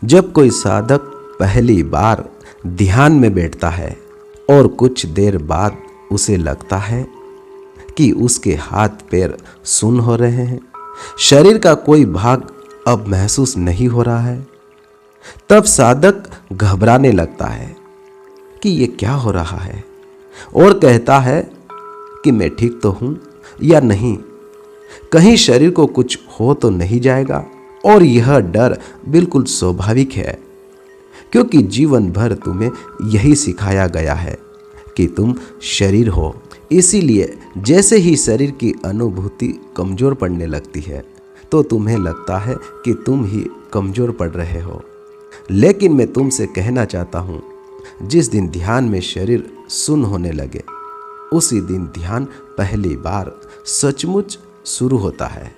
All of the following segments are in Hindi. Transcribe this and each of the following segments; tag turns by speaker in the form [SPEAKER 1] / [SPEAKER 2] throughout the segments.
[SPEAKER 1] जब कोई साधक पहली बार ध्यान में बैठता है और कुछ देर बाद उसे लगता है कि उसके हाथ पैर सुन्न हो रहे हैं, शरीर का कोई भाग अब महसूस नहीं हो रहा है, तब साधक घबराने लगता है कि ये क्या हो रहा है और कहता है कि मैं ठीक तो हूं या नहीं, कहीं शरीर को कुछ हो तो नहीं जाएगा। और यह डर बिल्कुल स्वाभाविक है, क्योंकि जीवन भर तुम्हें यही सिखाया गया है कि तुम शरीर हो। इसीलिए जैसे ही शरीर की अनुभूति कमजोर पड़ने लगती है तो तुम्हें लगता है कि तुम ही कमजोर पड़ रहे हो। लेकिन मैं तुमसे कहना चाहता हूँ, जिस दिन ध्यान में शरीर सुन्न होने लगे उसी दिन ध्यान पहली बार सचमुच शुरू होता है।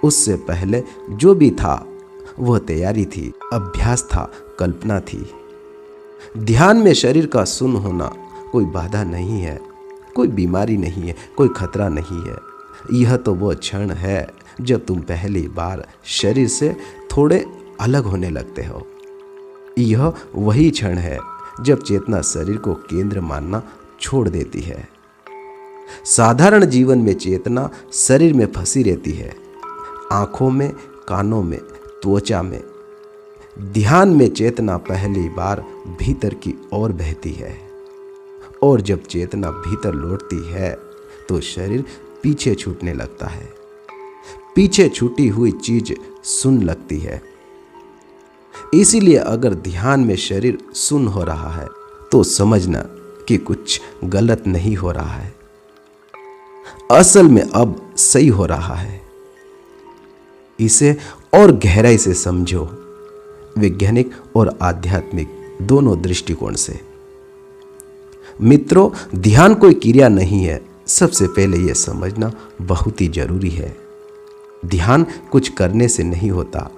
[SPEAKER 1] उससे पहले जो भी था वह तैयारी थी, अभ्यास था, कल्पना थी। ध्यान में शरीर का सुन्न होना कोई बाधा नहीं है, कोई बीमारी नहीं है, कोई खतरा नहीं है। यह तो वो क्षण है जब तुम पहली बार शरीर से थोड़े अलग होने लगते हो। यह वही क्षण है जब चेतना शरीर को केंद्र मानना छोड़ देती है। साधारण जीवन में चेतना शरीर में फंसी रहती है, आंखों में, कानों में, त्वचा में। ध्यान में चेतना पहली बार भीतर की ओर बहती है, और जब चेतना भीतर लौटती है तो शरीर पीछे छूटने लगता है। पीछे छूटी हुई चीज सुन्न लगती है। इसीलिए अगर ध्यान में शरीर सुन्न हो रहा है तो समझना कि कुछ गलत नहीं हो रहा है, असल में अब सही हो रहा है। इसे और गहराई से समझो, वैज्ञानिक और आध्यात्मिक दोनों दृष्टिकोण से। मित्रों, ध्यान कोई क्रिया नहीं है, सबसे पहले यह समझना बहुत ही जरूरी है। ध्यान कुछ करने से नहीं होता,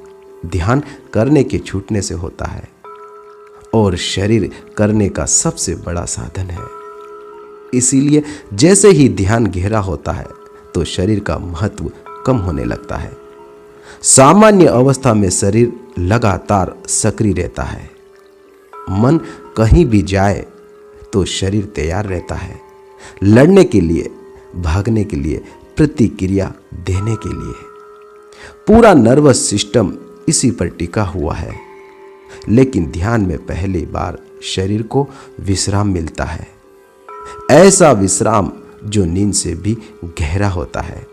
[SPEAKER 1] ध्यान करने के छूटने से होता है, और शरीर करने का सबसे बड़ा साधन है। इसीलिए जैसे ही ध्यान गहरा होता है तो शरीर का महत्व कम होने लगता है। सामान्य अवस्था में शरीर लगातार सक्रिय रहता है। मन कहीं भी जाए तो शरीर तैयार रहता है, लड़ने के लिए, भागने के लिए, प्रतिक्रिया देने के लिए। पूरा नर्वस सिस्टम इसी पर टिका हुआ है। लेकिन ध्यान में पहली बार शरीर को विश्राम मिलता है, ऐसा विश्राम जो नींद से भी गहरा होता है।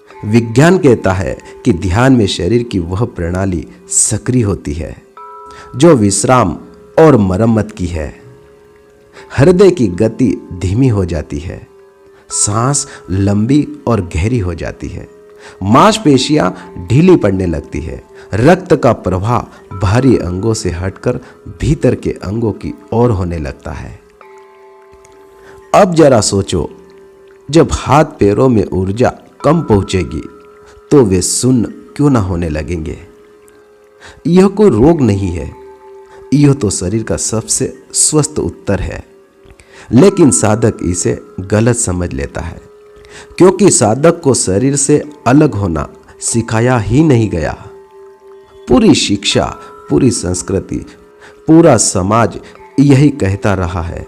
[SPEAKER 1] विज्ञान कहता है कि ध्यान में शरीर की वह प्रणाली सक्रिय होती है जो विश्राम और मरम्मत की है। हृदय की गति धीमी हो जाती है, सांस लंबी और गहरी हो जाती है, मांसपेशियां ढीली पड़ने लगती है, रक्त का प्रवाह बाहरी अंगों से हटकर भीतर के अंगों की ओर होने लगता है। अब जरा सोचो, जब हाथ पैरों में ऊर्जा कम पहुंचेगी तो वे सुन्न क्यों ना होने लगेंगे। यह कोई रोग नहीं है, यह तो शरीर का सबसे स्वस्थ उत्तर है। लेकिन साधक इसे गलत समझ लेता है, क्योंकि साधक को शरीर से अलग होना सिखाया ही नहीं गया। पूरी शिक्षा, पूरी संस्कृति, पूरा समाज यही कहता रहा है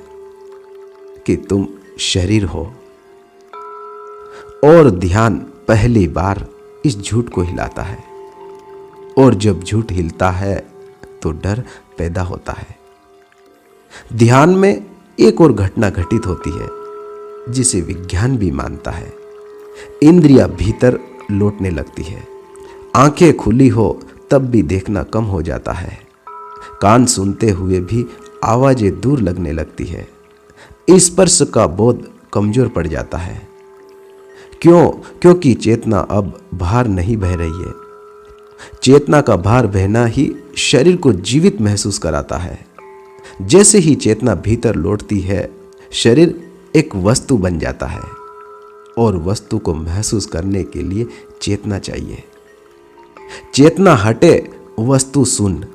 [SPEAKER 1] कि तुम शरीर हो। और ध्यान पहली बार इस झूठ को हिलाता है, और जब झूठ हिलता है तो डर पैदा होता है। ध्यान में एक और घटना घटित होती है जिसे विज्ञान भी मानता है। इंद्रियां भीतर लौटने लगती है। आंखें खुली हो तब भी देखना कम हो जाता है। कान सुनते हुए भी आवाजें दूर लगने लगती है। स्पर्श का बोध कमजोर पड़ जाता है। क्यों? क्योंकि चेतना अब बाहर नहीं बह रही है। चेतना का बाहर बहना ही शरीर को जीवित महसूस कराता है। जैसे ही चेतना भीतर लौटती है, शरीर एक वस्तु बन जाता है, और वस्तु को महसूस करने के लिए चेतना चाहिए। चेतना हटे, वस्तु सुन्न।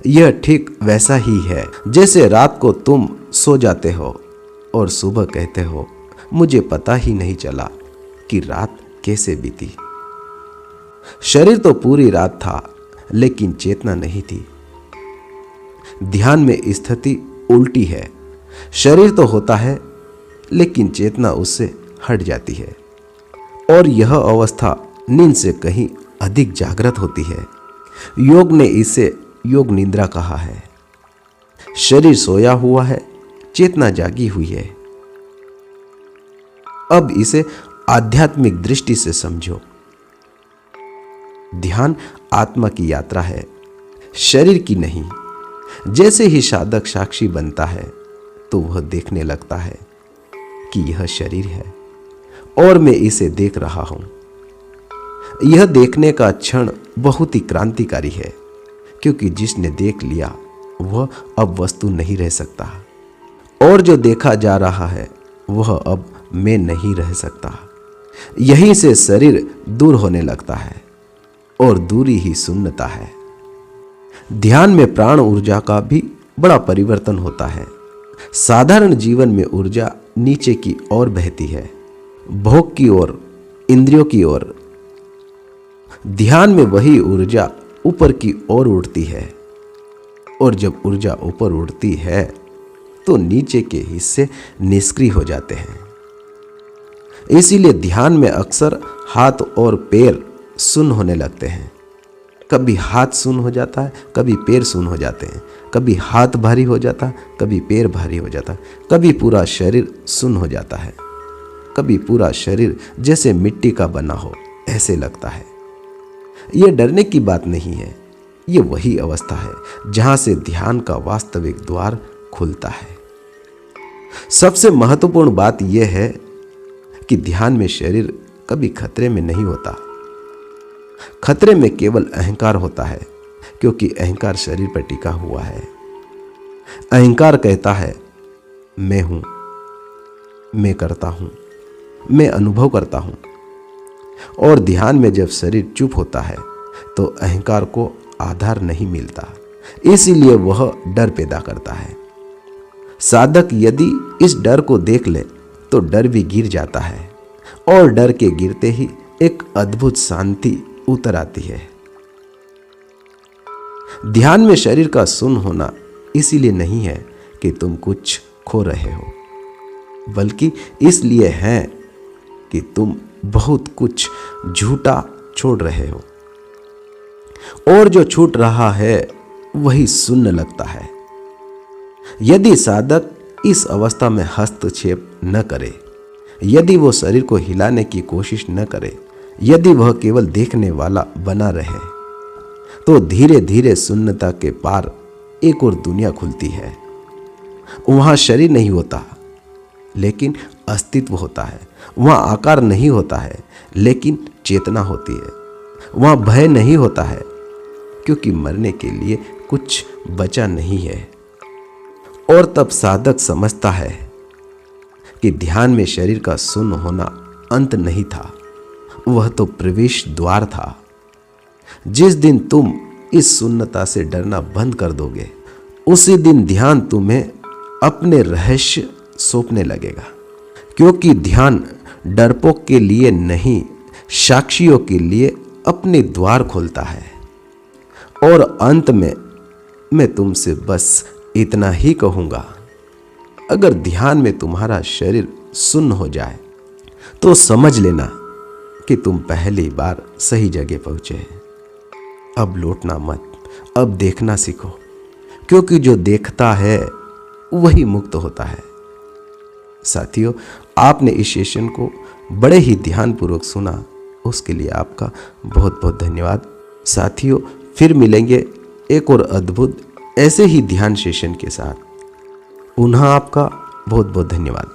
[SPEAKER 1] यह ठीक वैसा ही है जैसे रात को तुम सो जाते हो और सुबह कहते हो, मुझे पता ही नहीं चला कि रात कैसे बीती। शरीर तो पूरी रात था, लेकिन चेतना नहीं थी। ध्यान में स्थिति उल्टी है। शरीर तो होता है लेकिन चेतना उससे हट जाती है और यह अवस्था नींद से कहीं अधिक जागृत होती है। योग ने इसे योग निद्रा कहा है। शरीर सोया हुआ है, चेतना जागी हुई है। अब इसे आध्यात्मिक दृष्टि से समझो। ध्यान आत्मा की यात्रा है, शरीर की नहीं। जैसे ही साधक साक्षी बनता है तो वह देखने लगता है कि यह शरीर है और मैं इसे देख रहा हूं। यह देखने का क्षण बहुत ही क्रांतिकारी है, क्योंकि जिसने देख लिया वह अब वस्तु नहीं रह सकता और जो देखा जा रहा है वह अब मैं नहीं रह सकता। यहीं से शरीर दूर होने लगता है और दूरी ही शून्यता है। ध्यान में प्राण ऊर्जा का भी बड़ा परिवर्तन होता है। साधारण जीवन में ऊर्जा नीचे की ओर बहती है, भोग की ओर, इंद्रियों की ओर। ध्यान में वही ऊर्जा ऊपर की ओर उड़ती है और जब ऊर्जा ऊपर उड़ती है तो नीचे के हिस्से निष्क्रिय हो जाते हैं। इसीलिए ध्यान में अक्सर हाथ और पैर सुन्न होने लगते हैं। कभी हाथ सुन्न हो जाता है, कभी पैर सुन्न हो जाते हैं। कभी हाथ भारी हो जाता है, कभी पैर भारी हो जाता है। कभी पूरा शरीर सुन्न हो जाता है, कभी पूरा शरीर जैसे मिट्टी का बना हो ऐसे लगता है। यह डरने की बात नहीं है, ये वही अवस्था है जहां से ध्यान का वास्तविक द्वार खुलता है। सबसे महत्वपूर्ण बात यह है कि ध्यान में शरीर कभी खतरे में नहीं होता। खतरे में केवल अहंकार होता है, क्योंकि अहंकार शरीर पर टिका हुआ है। अहंकार कहता है मैं हूं, मैं करता हूं, मैं अनुभव करता हूं। और ध्यान में जब शरीर चुप होता है तो अहंकार को आधार नहीं मिलता, इसीलिए वह डर पैदा करता है। साधक यदि इस डर को देख ले तो डर भी गिर जाता है और डर के गिरते ही एक अद्भुत शांति उतर आती है। ध्यान में शरीर का सुन्न होना इसीलिए नहीं है कि तुम कुछ खो रहे हो, बल्कि इसलिए है कि तुम बहुत कुछ झूठा छोड़ रहे हो और जो छूट रहा है वही शून्य लगता है। यदि साधक इस अवस्था में हस्तक्षेप न करे, यदि वो शरीर को हिलाने की कोशिश न करे, यदि वह केवल देखने वाला बना रहे, तो धीरे धीरे शून्यता के पार एक और दुनिया खुलती है। वहां शरीर नहीं होता लेकिन अस्तित्व होता है। वहां आकार नहीं होता है लेकिन चेतना होती है। वहां भय नहीं होता है, क्योंकि मरने के लिए कुछ बचा नहीं है। और तब साधक समझता है कि ध्यान में शरीर का शून्य होना अंत नहीं था, वह तो प्रवेश द्वार था। जिस दिन तुम इस शून्यता से डरना बंद कर दोगे, उसी दिन ध्यान तुम्हें अपने रहस्य सौंपने लगेगा। क्योंकि ध्यान डरपोक के लिए नहीं, साक्षियों के लिए अपने द्वार खोलता है। और अंत में मैं तुमसे बस इतना ही कहूंगा, अगर ध्यान में तुम्हारा शरीर शून्य हो जाए तो समझ लेना कि तुम पहली बार सही जगह पहुंचे। अब लौटना मत, अब देखना सीखो, क्योंकि जो देखता है वही मुक्त होता है। साथियों, आपने इस सेशन को बड़े ही ध्यानपूर्वक सुना, उसके लिए आपका बहुत बहुत धन्यवाद। साथियों, फिर मिलेंगे एक और अद्भुत ऐसे ही ध्यान सेशन के साथ। पुनः आपका बहुत बहुत धन्यवाद।